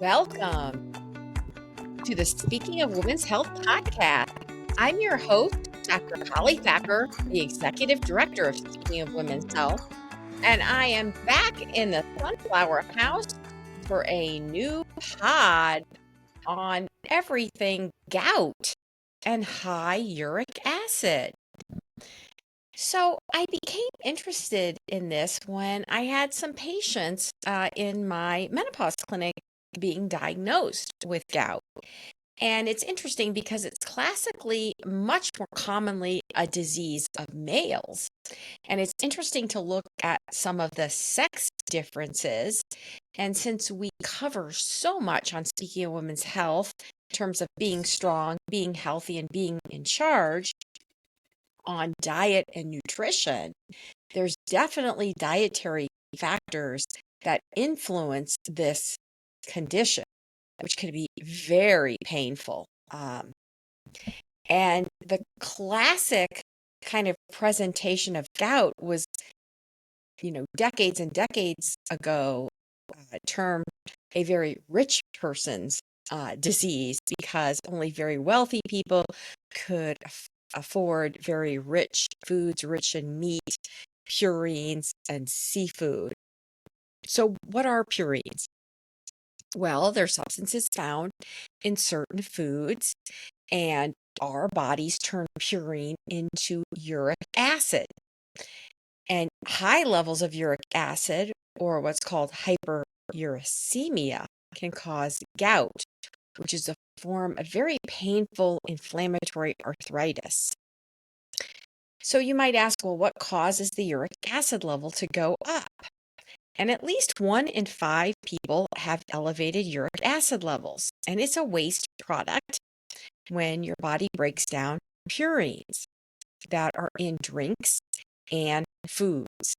Welcome to the Speaking of Women's Health podcast. I'm your host, Dr. Holly Thacker, the Executive Director of Speaking of Women's Health, and I am back in the Sunflower House for a new pod on everything gout and high uric acid. So I became interested in this when I had some patients in my menopause clinic being diagnosed with gout. And it's interesting because it's classically much more commonly a disease of males. And it's interesting to look at some of the sex differences. And since we cover so much on Speaking of Women's Health in terms of being strong, being healthy, and being in charge on diet and nutrition, there's definitely dietary factors that influence this condition, which can be very painful. And the classic kind of presentation of gout was, decades and decades ago, termed a very rich person's disease because only very wealthy people could afford very rich foods, rich in meat, purines, and seafood. So, what are purines? Well, they're substances found in certain foods, and our bodies turn purine into uric acid. And high levels of uric acid, or what's called hyperuricemia, can cause gout, which is a form of very painful inflammatory arthritis. So you might ask, well, what causes the uric acid level to go up? And at least 1 in 5 people have elevated uric acid levels, and it's a waste product when your body breaks down purines that are in drinks and foods.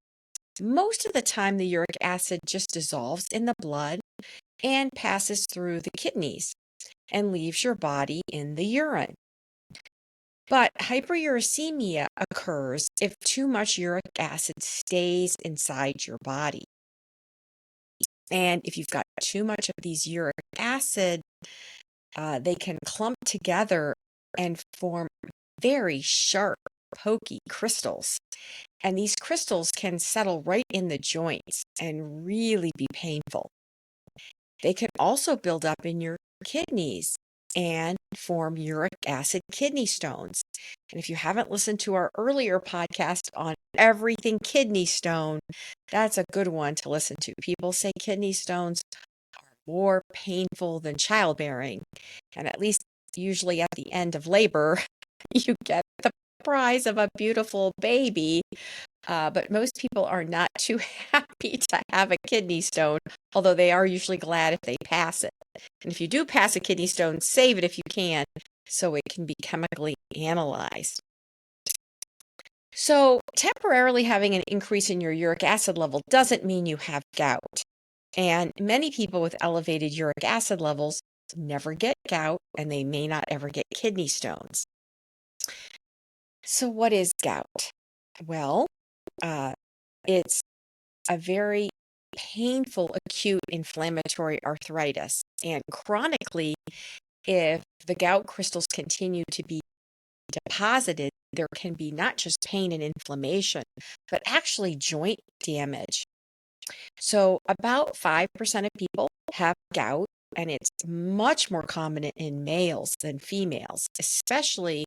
Most of the time, the uric acid just dissolves in the blood and passes through the kidneys and leaves your body in the urine. But hyperuricemia occurs if too much uric acid stays inside your body. And if you've got too much of these uric acid, they can clump together and form very sharp, pokey crystals. And these crystals can settle right in the joints and really be painful. They can also build up in your kidneys and form uric acid kidney stones. And if you haven't listened to our earlier podcast on everything kidney stone, that's a good one to listen to. People say kidney stones are more painful than childbearing. And at least usually at the end of labor, you get the prize of a beautiful baby. But most people are not too happy to have a kidney stone, although they are usually glad if they pass it. And if you do pass a kidney stone, save it if you can, so it can be chemically analyzed. So temporarily having an increase in your uric acid level doesn't mean you have gout. And many people with elevated uric acid levels never get gout, and they may not ever get kidney stones. So what is gout? Well, it's a very painful acute inflammatory arthritis. And chronically, if the gout crystals continue to be deposited, there can be not just pain and inflammation, but actually joint damage. So about 5% of people have gout, and it's much more common in males than females, especially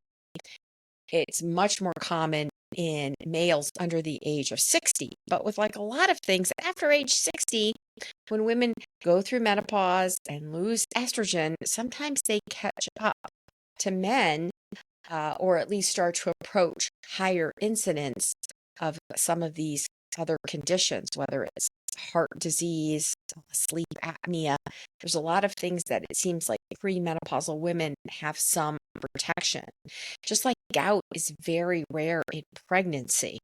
it's much more common in males under the age of 60. But with like a lot of things, after age 60, when women go through menopause and lose estrogen, sometimes they catch up to men, or at least start to approach higher incidence of some of these other conditions, whether it's heart disease, sleep apnea. There's a lot of things that it seems like premenopausal women have some protection. Just like gout is very rare in pregnancy.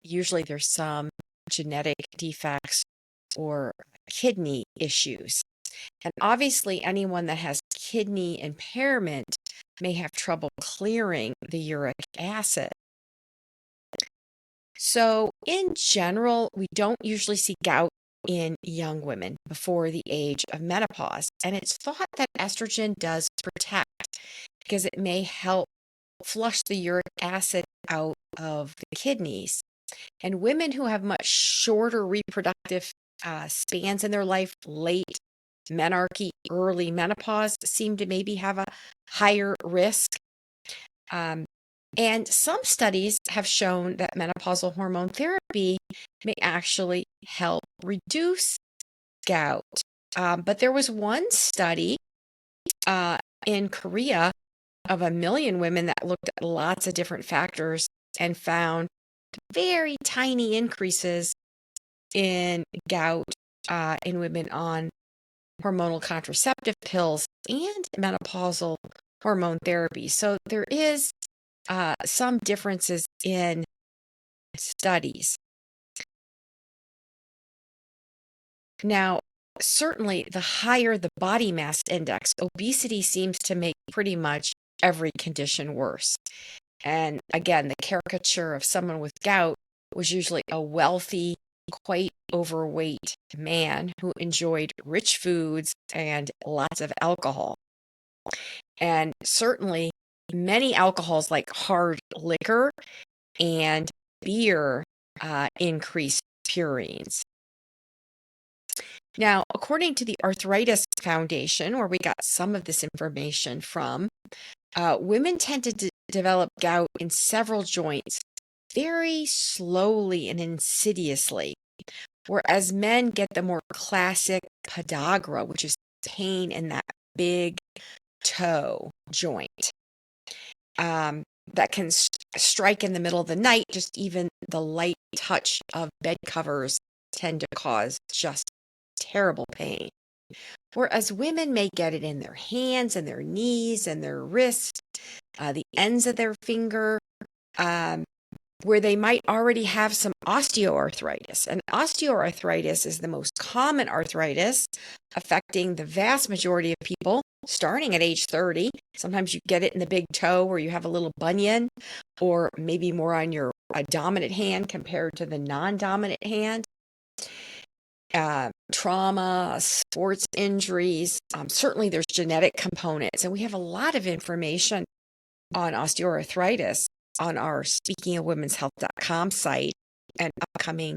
Usually there's some genetic defects or kidney issues. And obviously, anyone that has kidney impairment may have trouble clearing the uric acid. So, in general, we don't usually see gout in young women before the age of menopause. And it's thought that estrogen does protect because it may help flush the uric acid out of the kidneys. And women who have much shorter reproductive spans in their life, late menarche, early menopause, seem to maybe have a higher risk. And some studies have shown that menopausal hormone therapy may actually help reduce gout. But there was one study in Korea of 1 million women that looked at lots of different factors and found very tiny increases in gout in women on hormonal contraceptive pills and menopausal hormone therapy. So there is some differences in studies. Now, certainly the higher the body mass index, obesity seems to make pretty much every condition worse. And again, the caricature of someone with gout was usually a wealthy, quite overweight man who enjoyed rich foods and lots of alcohol. And certainly many alcohols like hard liquor and beer increase purines. Now, according to the Arthritis Foundation, where we got some of this information from, women tend to develop gout in several joints very slowly and insidiously, whereas men get the more classic podagra, which is pain in that big toe joint. That can strike in the middle of the night. Just even the light touch of bed covers tend to cause just terrible pain. Whereas women may get it in their hands and their knees and their wrists, the ends of their finger, where they might already have some osteoarthritis. And osteoarthritis is the most common arthritis affecting the vast majority of people starting at age 30. Sometimes you get it in the big toe where you have a little bunion, or maybe more on your dominant hand compared to the non-dominant hand. Trauma, sports injuries, certainly there's genetic components. And we have a lot of information on osteoarthritis on our speakingofwomenshealth.com site and upcoming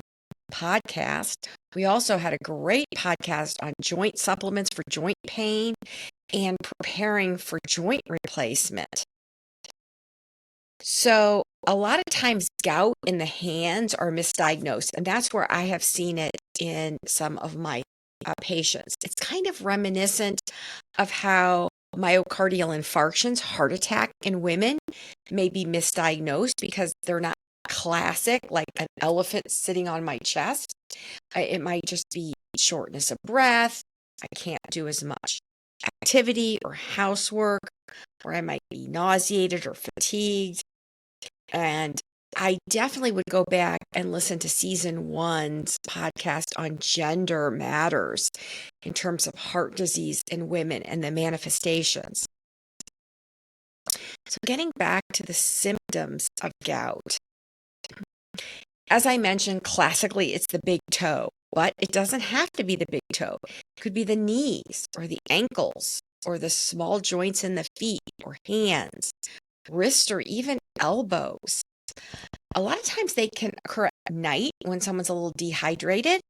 podcast. We also had a great podcast on joint supplements for joint pain and preparing for joint replacement. So a lot of times gout in the hands are misdiagnosed, and that's where I have seen it in some of my patients. It's kind of reminiscent of how myocardial infarctions, heart attack in women, may be misdiagnosed because they're not classic, like an elephant sitting on my chest. It might just be shortness of breath. I can't do as much activity or housework, or I might be nauseated or fatigued. And I definitely would go back and listen to season 1's podcast on gender matters in terms of heart disease in women and the manifestations. So getting back to the symptoms of gout. As I mentioned, classically, it's the big toe, but it doesn't have to be the big toe. It could be the knees or the ankles or the small joints in the feet or hands, wrists, or even elbows. A lot of times they can occur at night when someone's a little dehydrated.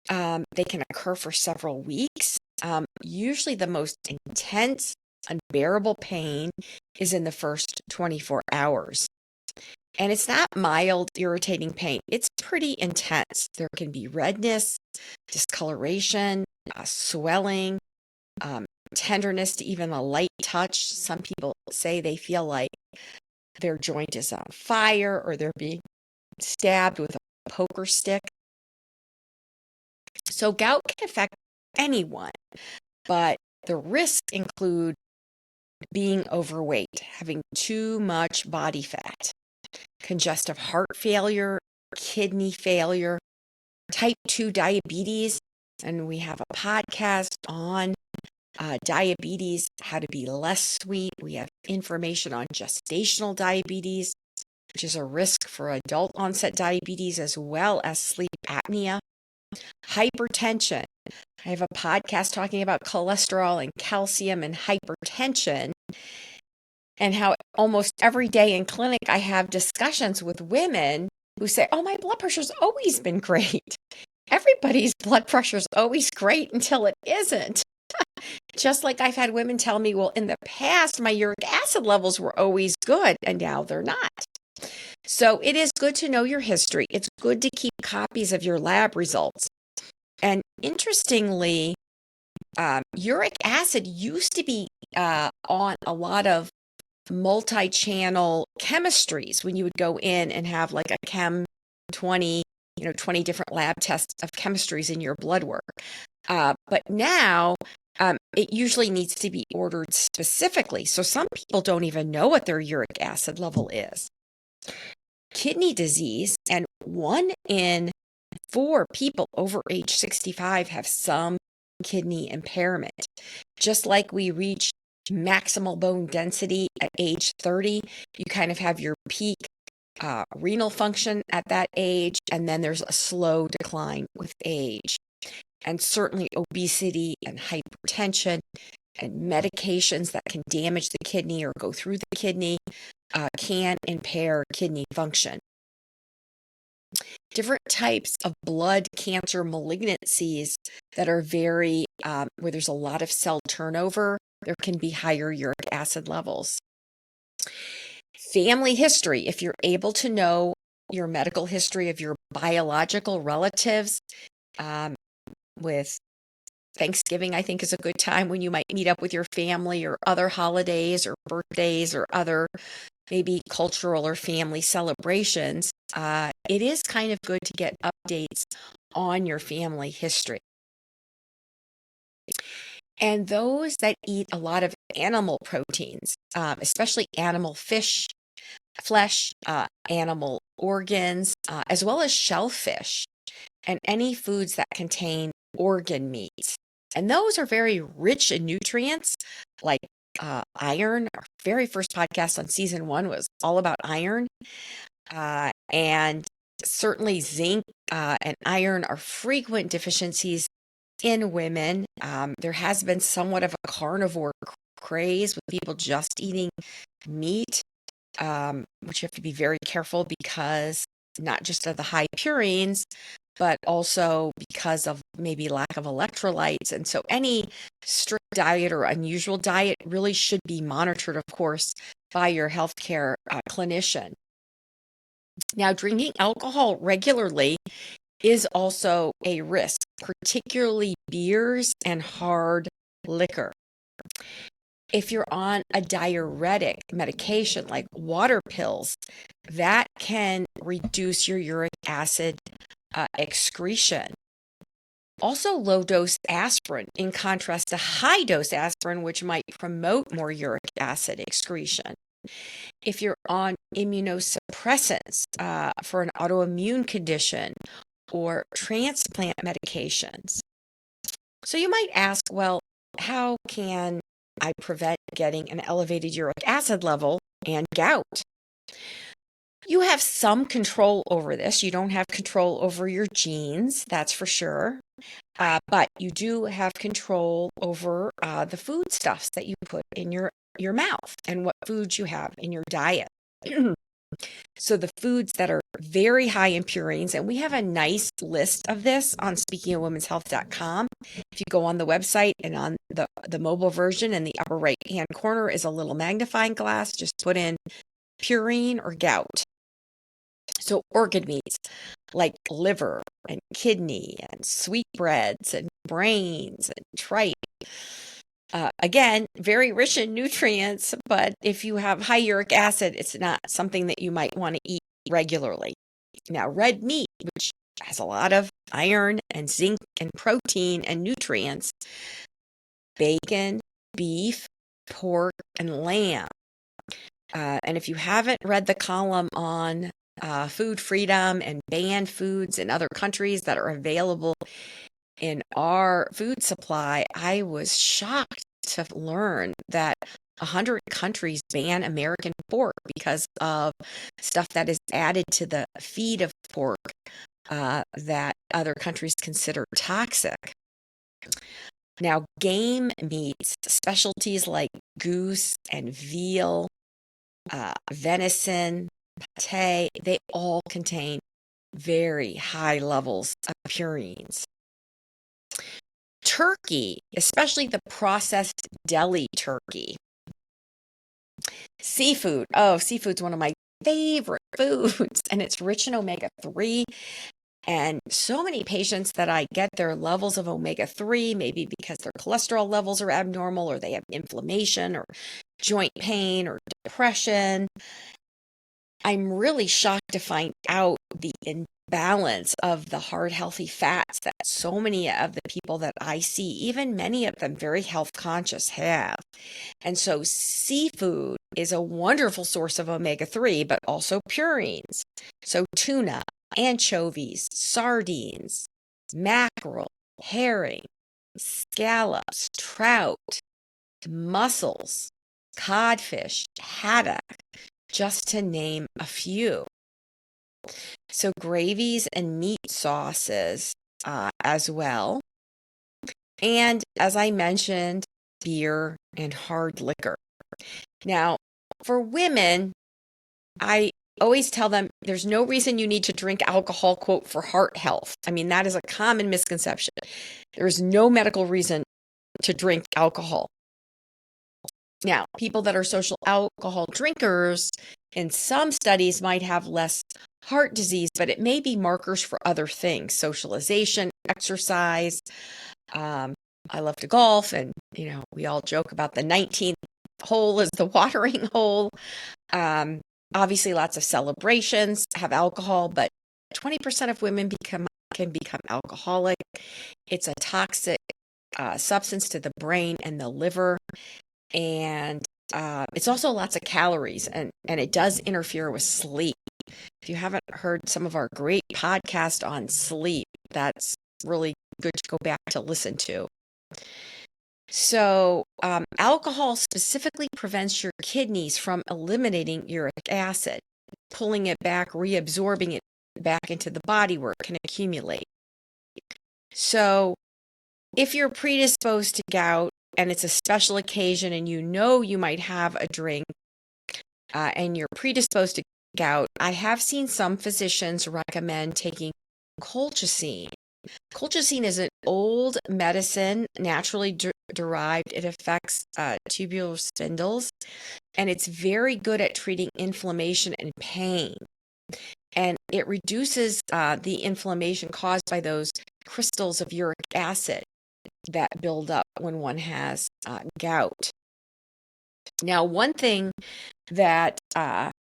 They can occur for several weeks. Usually the most intense, unbearable pain is in the first 24 hours. And it's not mild, irritating pain. It's pretty intense. There can be redness, discoloration, swelling, tenderness to even a light touch. Some people say they feel like their joint is on fire or they're being stabbed with a poker stick. So gout can affect anyone, but the risks include being overweight, having too much body fat, congestive heart failure, kidney failure, type 2 diabetes. And we have a podcast on diabetes, how to be less sweet. We have information on gestational diabetes, which is a risk for adult onset diabetes, as well as sleep apnea. Hypertension. I have a podcast talking about cholesterol and calcium and hypertension, and how almost every day in clinic I have discussions with women who say, oh, my blood pressure's always been great. Everybody's blood pressure's always great until it isn't. Just like I've had women tell me, well, in the past, my uric acid levels were always good, and now they're not. So it is good to know your history. It's good to keep copies of your lab results. And interestingly, uric acid used to be on a lot of multi-channel chemistries when you would go in and have like a Chem 20, 20 different lab tests of chemistries in your blood work. But now it usually needs to be ordered specifically. So some people don't even know what their uric acid level is. Kidney disease, and 1 in 4 people over age 65 have some kidney impairment. Just like we reach maximal bone density at age 30, you kind of have your peak renal function at that age, and then there's a slow decline with age. And certainly obesity and hypertension and medications that can damage the kidney or go through the kidney can impair kidney function. Different types of blood cancer malignancies that are very, where there's a lot of cell turnover, there can be higher uric acid levels. Family history, if you're able to know your medical history of your biological relatives, with Thanksgiving, I think, is a good time when you might meet up with your family, or other holidays or birthdays or other maybe cultural or family celebrations. It is kind of good to get updates on your family history. And those that eat a lot of animal proteins, especially animal flesh, animal organs, as well as shellfish, and any foods that contain organ meats. And those are very rich in nutrients, like iron. Our very first podcast on season 1 was all about iron. And certainly zinc and iron are frequent deficiencies in women. There has been somewhat of a carnivore craze with people just eating meat, which you have to be very careful because not just of the high purines, but also because of maybe lack of electrolytes. And so any strict diet or unusual diet really should be monitored, of course, by your healthcare clinician. Now, drinking alcohol regularly is also a risk, particularly beers and hard liquor. If you're on a diuretic medication like water pills, that can reduce your uric acid excretion. Also, low-dose aspirin, in contrast to high-dose aspirin, which might promote more uric acid excretion. If you're on immunosuppressants for an autoimmune condition or transplant medications. So you might ask, well, how can I prevent getting an elevated uric acid level and gout? You have some control over this. You don't have control over your genes, that's for sure. But you do have control over the foodstuffs that you put in your mouth and what foods you have in your diet. So the foods that are very high in purines, and we have a nice list of this on speakingofwomenshealth.com. If you go on the website, and on the mobile version in the upper right hand corner is a little magnifying glass. Just put in purine or gout. So organ meats like liver and kidney and sweetbreads and brains and tripe. Again, very rich in nutrients, but if you have high uric acid, it's not something that you might want to eat regularly. Now, red meat, which has a lot of iron and zinc and protein and nutrients, bacon, beef, pork, and lamb. And if you haven't read the column on food freedom and banned foods in other countries that are available in our food supply, I was shocked to learn that 100 countries ban American pork because of stuff that is added to the feed of pork that other countries consider toxic. Now, game meats, specialties like goose and veal, venison, pate, they all contain very high levels of purines. Turkey, especially the processed deli turkey. Seafood. Oh, seafood's one of my favorite foods, and it's rich in omega-3. And so many patients that I get their levels of omega-3, maybe because their cholesterol levels are abnormal, or they have inflammation or joint pain or depression. I'm really shocked to find out the imbalance of the heart healthy fats that so many of the people that I see, even many of them very health conscious, have. And so seafood is a wonderful source of omega-3, but also purines. So tuna, anchovies, sardines, mackerel, herring, scallops, trout, mussels, codfish, haddock, just to name a few. So gravies and meat sauces as well. And as I mentioned, beer and hard liquor. Now, for women, I always tell them there's no reason you need to drink alcohol, quote, for heart health. I mean, that is a common misconception. There is no medical reason to drink alcohol. Now, people that are social alcohol drinkers in some studies might have less heart disease, but it may be markers for other things, socialization, exercise. I love to golf, and we all joke about the 19th hole is the watering hole. Obviously, lots of celebrations have alcohol, but 20% of women can become alcoholic. It's a toxic substance to the brain and the liver, and it's also lots of calories, and it does interfere with sleep. If you haven't heard some of our great podcasts on sleep, that's really good to go back to listen to. So, alcohol specifically prevents your kidneys from eliminating uric acid, pulling it back, reabsorbing it back into the body where it can accumulate. So, if you're predisposed to gout and it's a special occasion and you might have a drink and you're predisposed to gout, I have seen some physicians recommend taking colchicine. Colchicine is an old medicine, naturally derived. It affects tubular spindles, and it's very good at treating inflammation and pain. And it reduces the inflammation caused by those crystals of uric acid that build up when one has gout. Now, one thing that I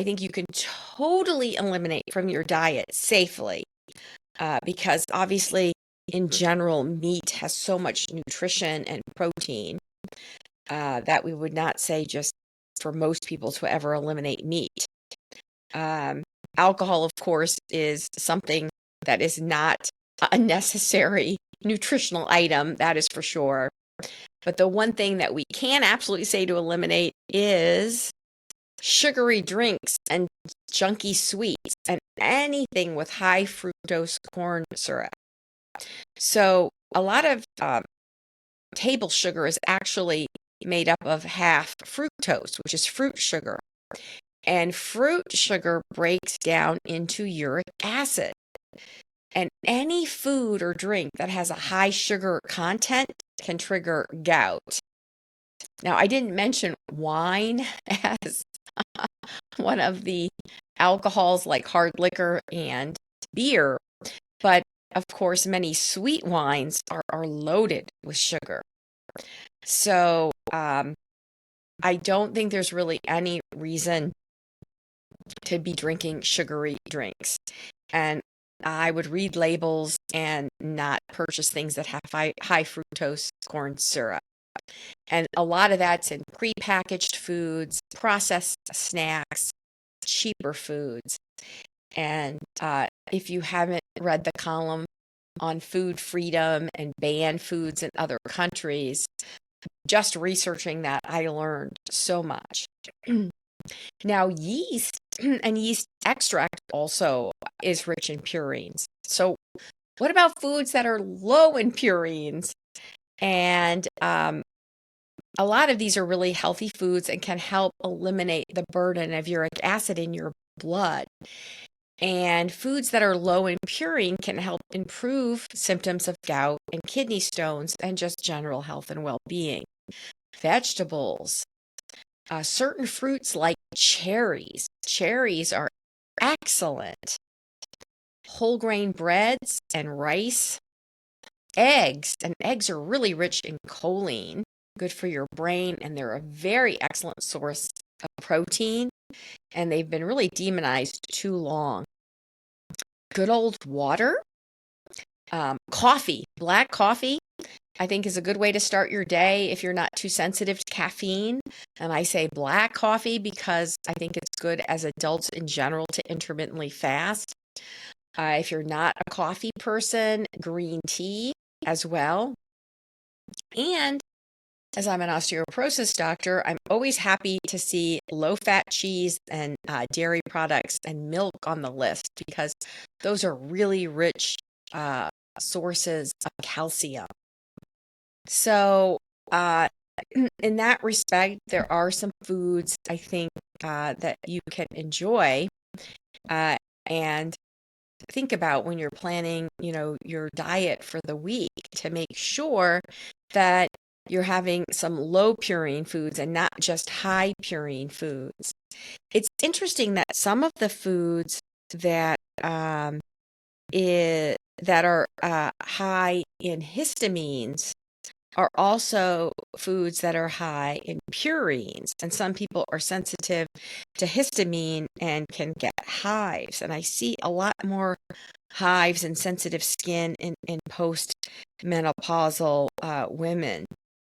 think you can totally eliminate from your diet safely, because obviously, in general, meat has so much nutrition and protein that we would not say just for most people to ever eliminate meat. Alcohol, of course, is something that is not a necessary nutritional item, that is for sure. But the one thing that we can absolutely say to eliminate is sugary drinks and junky sweets and anything with high fructose corn syrup. So a lot of table sugar is actually made up of half fructose, which is fruit sugar. And fruit sugar breaks down into uric acid. And any food or drink that has a high sugar content can trigger gout. Now, I didn't mention wine as one of the alcohols like hard liquor and beer, but of course, many sweet wines are loaded with sugar. So I don't think there's really any reason to be drinking sugary drinks. And I would read labels and not purchase things that have high fructose corn syrup. And a lot of that's in prepackaged foods, processed snacks, cheaper foods. And if you haven't read the column on food freedom and banned foods in other countries, just researching that, I learned so much. Now, yeast And yeast extract also is rich in purines. So, what about foods that are low in purines? And a lot of these are really healthy foods and can help eliminate the burden of uric acid in your blood. And foods that are low in purine can help improve symptoms of gout and kidney stones and just general health and well being. Vegetables, certain fruits like cherries. Cherries are excellent. Whole grain breads and rice. Eggs, and eggs are really rich in choline, good for your brain, and they're a very excellent source of protein, and they've been really demonized too long. Good old water. Coffee, black coffee, I think is a good way to start your day if you're not too sensitive to caffeine. And I say black coffee because I think it's good as adults in general to intermittently fast. If you're not a coffee person, green tea as well. And as I'm an osteoporosis doctor, I'm always happy to see low-fat cheese and dairy products and milk on the list because those are really rich sources of calcium. So, in that respect, there are some foods I think that you can enjoy and think about when you're planning, your diet for the week to make sure that you're having some low purine foods and not just high purine foods. It's interesting that some of the foods that that are high in histamines are also foods that are high in purines. And some people are sensitive to histamine and can get hives. And I see a lot more hives and sensitive skin in post-menopausal women.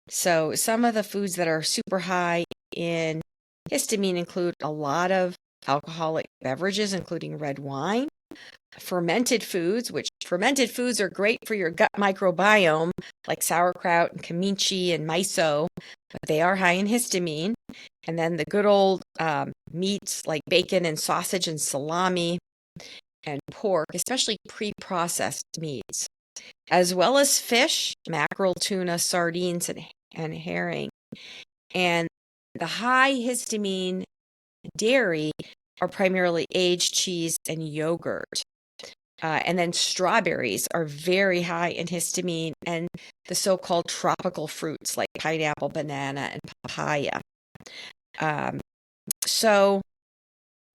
So some of the foods that are super high in histamine include a lot of alcoholic beverages, including red wine, fermented foods, which fermented foods are great for your gut microbiome, like sauerkraut and kimchi and miso, but they are high in histamine. And then the good old meats like bacon and sausage and salami and pork, especially pre-processed meats, as well as fish, mackerel, tuna, sardines, and herring. And the high histamine dairy are primarily aged cheese and yogurt. And then strawberries are very high in histamine, and the so-called tropical fruits like pineapple, banana, and papaya. So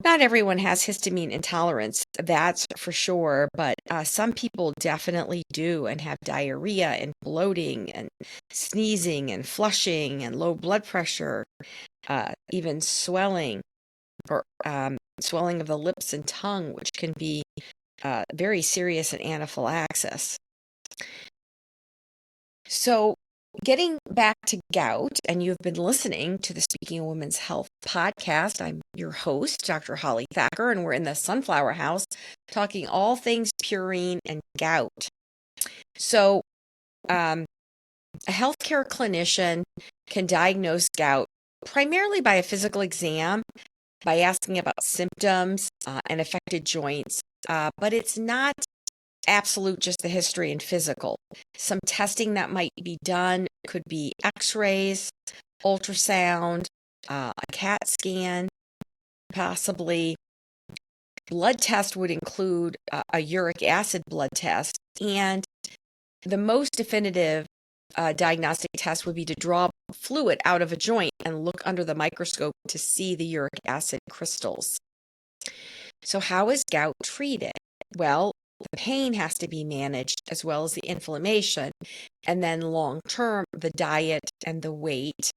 not everyone has histamine intolerance, that's for sure, but some people definitely do and have diarrhea and bloating and sneezing and flushing and low blood pressure, even swelling or swelling of the lips and tongue, which can be very serious in anaphylaxis. So, getting back to gout, and you've been listening to the Speaking of Women's Health podcast. I'm your host, Dr. Holly Thacker, and we're in the Sunflower House talking all things purine and gout. So, a healthcare clinician can diagnose gout primarily by a physical exam, by asking about symptoms and affected joints, but it's not absolute just the history and physical. Some testing that might be done could be x-rays, ultrasound, a CAT scan, possibly. Blood test would include a uric acid blood test, and the most definitive diagnostic test would be to draw fluid out of a joint and look under the microscope to see the uric acid crystals. So how is gout treated? Well, the pain has to be managed as well as the inflammation, and then long term, the diet and the weight,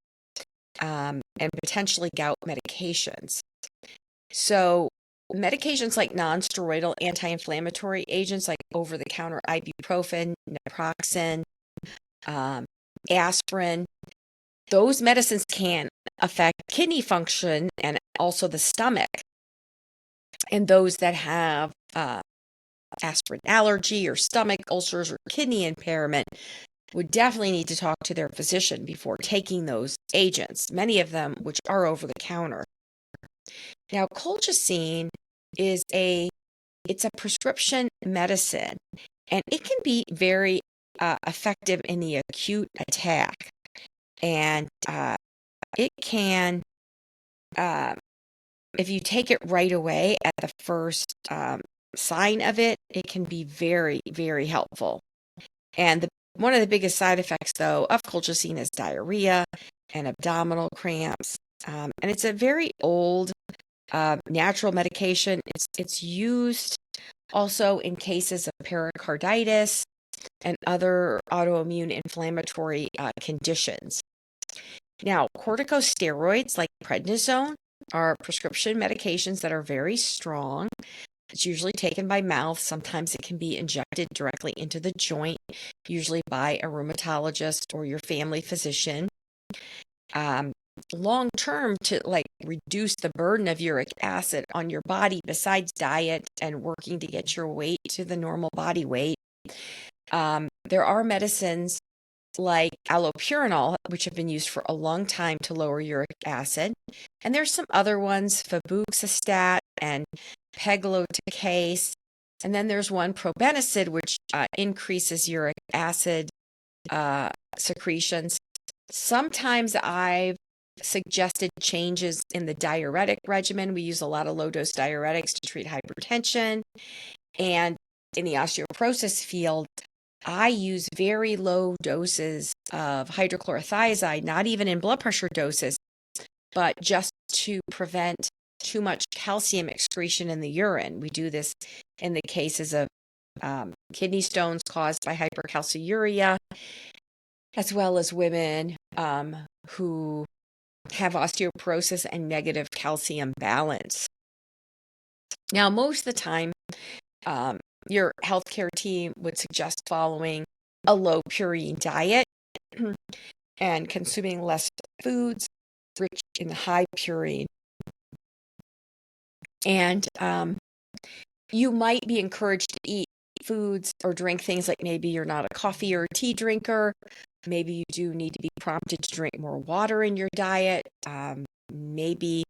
and potentially gout medications. So medications like non-steroidal anti-inflammatory agents like over-the-counter ibuprofen, naproxen, aspirin, those medicines can affect kidney function and also the stomach. And those that have aspirin allergy or stomach ulcers or kidney impairment would definitely need to talk to their physician before taking those agents, many of them which are over the counter. Now, colchicine is it's a prescription medicine, and it can be very effective in the acute attack. And it can, if you take it right away at the first sign of it, it can be very, very helpful. And one of the biggest side effects, though, of colchicine is diarrhea and abdominal cramps. And it's a very old natural medication. It's used also in cases of pericarditis and other autoimmune inflammatory conditions. Now, corticosteroids like prednisone are prescription medications that are very strong. It's usually taken by mouth. Sometimes it can be injected directly into the joint, usually by a rheumatologist or your family physician. Long term, to reduce the burden of uric acid on your body, besides diet and working to get your weight to the normal body weight, there are medicines like allopurinol, which have been used for a long time to lower uric acid. And there's some other ones, febuxostat and pegloticase. And then there's one, probenecid, which increases uric acid secretions. Sometimes I've suggested changes in the diuretic regimen. We use a lot of low-dose diuretics to treat hypertension. And in the osteoporosis field, I use very low doses of hydrochlorothiazide, not even in blood pressure doses, but just to prevent too much calcium excretion in the urine. We do this in the cases of kidney stones caused by hypercalciuria, as well as women who have osteoporosis and negative calcium balance. Now, most of the time, your healthcare team would suggest following a low purine diet and consuming less foods rich in high purine. And you might be encouraged to eat foods or drink things like, maybe you're not a coffee or tea drinker. Maybe you do need to be prompted to drink more water in your diet. Maybe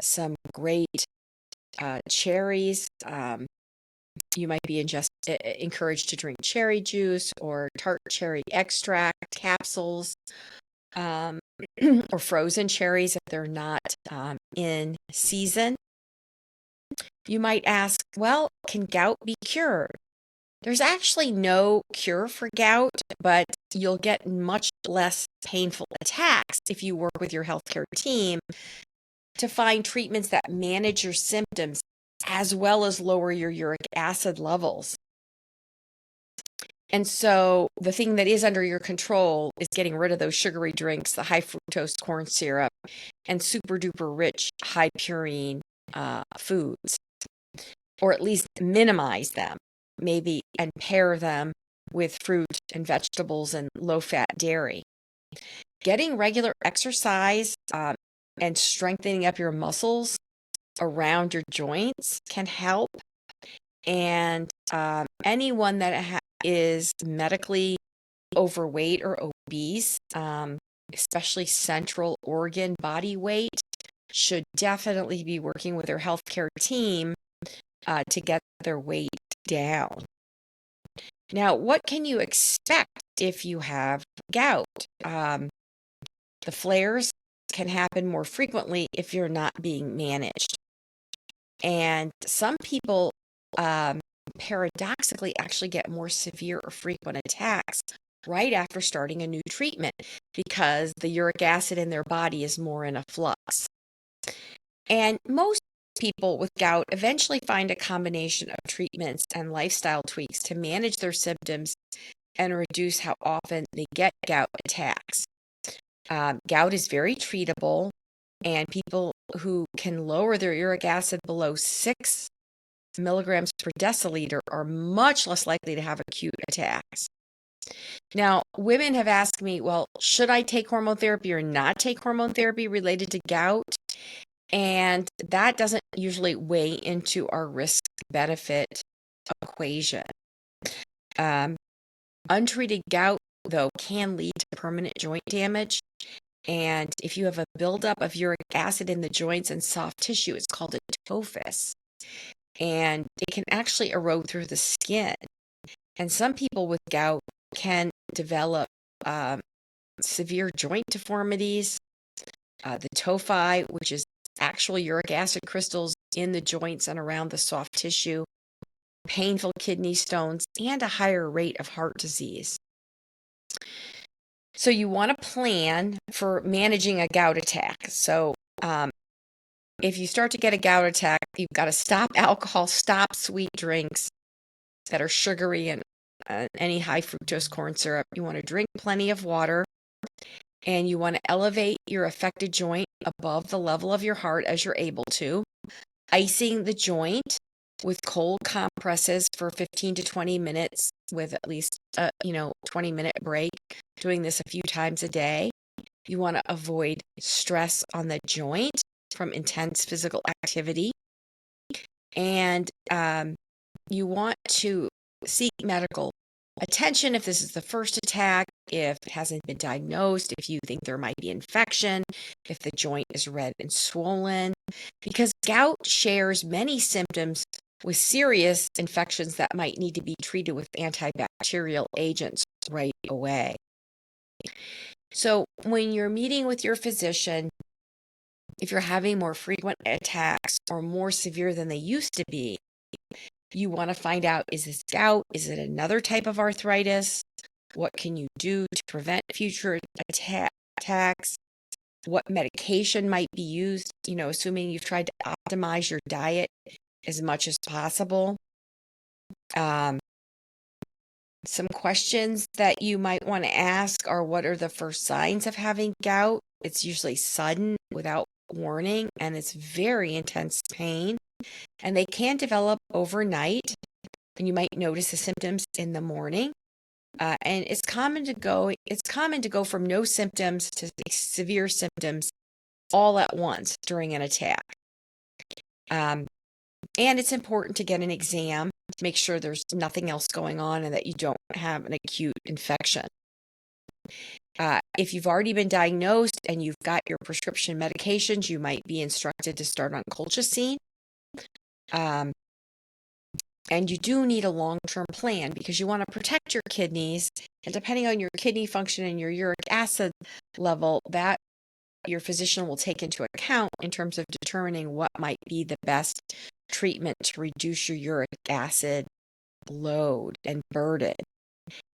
some great cherries. You might be encouraged to drink cherry juice or tart cherry extract capsules, or frozen cherries if they're not in season. You might ask, well, can gout be cured? There's actually no cure for gout, but you'll get much less painful attacks if you work with your healthcare team to find treatments that manage your symptoms as well as lower your uric acid levels. And so the thing that is under your control is getting rid of those sugary drinks, the high fructose corn syrup, and super duper rich high purine foods, or at least minimize them, maybe, and pair them with fruit and vegetables and low-fat dairy. Getting regular exercise and strengthening up your muscles around your joints can help. And anyone that is medically overweight or obese, especially central organ body weight, should definitely be working with their healthcare team to get their weight down. Now, what can you expect if you have gout? The flares can happen more frequently if you're not being managed. And some people paradoxically actually get more severe or frequent attacks right after starting a new treatment because the uric acid in their body is more in a flux. And most people with gout eventually find a combination of treatments and lifestyle tweaks to manage their symptoms and reduce how often they get gout attacks. Gout is very treatable, and people who can lower their uric acid below 6 milligrams per deciliter are much less likely to have acute attacks. Now, women have asked me, well, should I take hormone therapy or not take hormone therapy related to gout? And that doesn't usually weigh into our risk-benefit equation. Untreated gout, though, can lead to permanent joint damage, And if you have a buildup of uric acid in the joints and soft tissue, it's called a tophus. And it can actually erode through the skin. And some people with gout can develop severe joint deformities. The tophi, which is actual uric acid crystals in the joints and around the soft tissue, painful kidney stones, and a higher rate of heart disease. So you want to plan for managing a gout attack. So if you start to get a gout attack, you've got to stop alcohol, stop sweet drinks that are sugary and any high fructose corn syrup. You want to drink plenty of water, and you want to elevate your affected joint above the level of your heart as you're able to, icing the joint with cold compresses for 15 to 20 minutes with at least a 20-minute break, doing this a few times a day. You want to avoid stress on the joint from intense physical activity. And you want to seek medical attention if this is the first attack, if it hasn't been diagnosed, if you think there might be infection, if the joint is red and swollen, because gout shares many symptoms with serious infections that might need to be treated with antibacterial agents right away. So when you're meeting with your physician, if you're having more frequent attacks or more severe than they used to be, you want to find out, is this gout? Is it another type of arthritis? What can you do to prevent future attacks? What medication might be used, assuming you've tried to optimize your diet as much as possible. Some questions that you might want to ask are, what are the first signs of having gout? It's usually sudden, without warning, and it's very intense pain. And they can develop overnight, and you might notice the symptoms in the morning. And it's common to go from no symptoms to severe symptoms all at once during an attack. And it's important to get an exam to make sure there's nothing else going on and that you don't have an acute infection. If you've already been diagnosed and you've got your prescription medications, you might be instructed to start on colchicine. And you do need a long-term plan because you want to protect your kidneys. And depending on your kidney function and your uric acid level, that your physician will take into account in terms of determining what might be the best treatment to reduce your uric acid load and burden.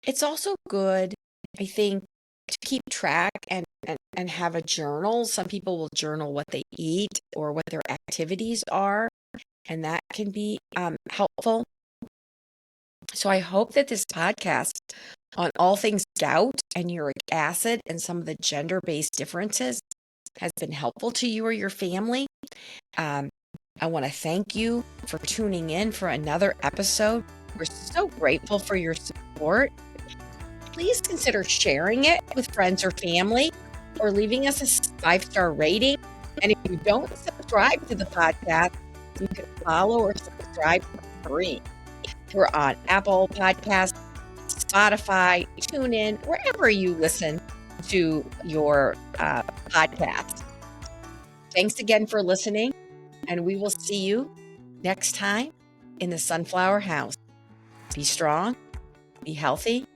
It's also good, I think, to keep track and have a journal. Some people will journal what they eat or what their activities are, and that can be helpful. So I hope that this podcast on all things gout and uric acid and some of the gender-based differences has been helpful to you or your family. I want to thank you for tuning in for another episode. We're so grateful for your support. Please consider sharing it with friends or family or leaving us a 5-star rating. And if you don't subscribe to the podcast, you can follow or subscribe for free. We're on Apple Podcasts, Spotify, TuneIn, wherever you listen to your podcast. Thanks again for listening, and we will see you next time in the Sunflower House. Be strong, be healthy,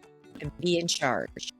and be in charge.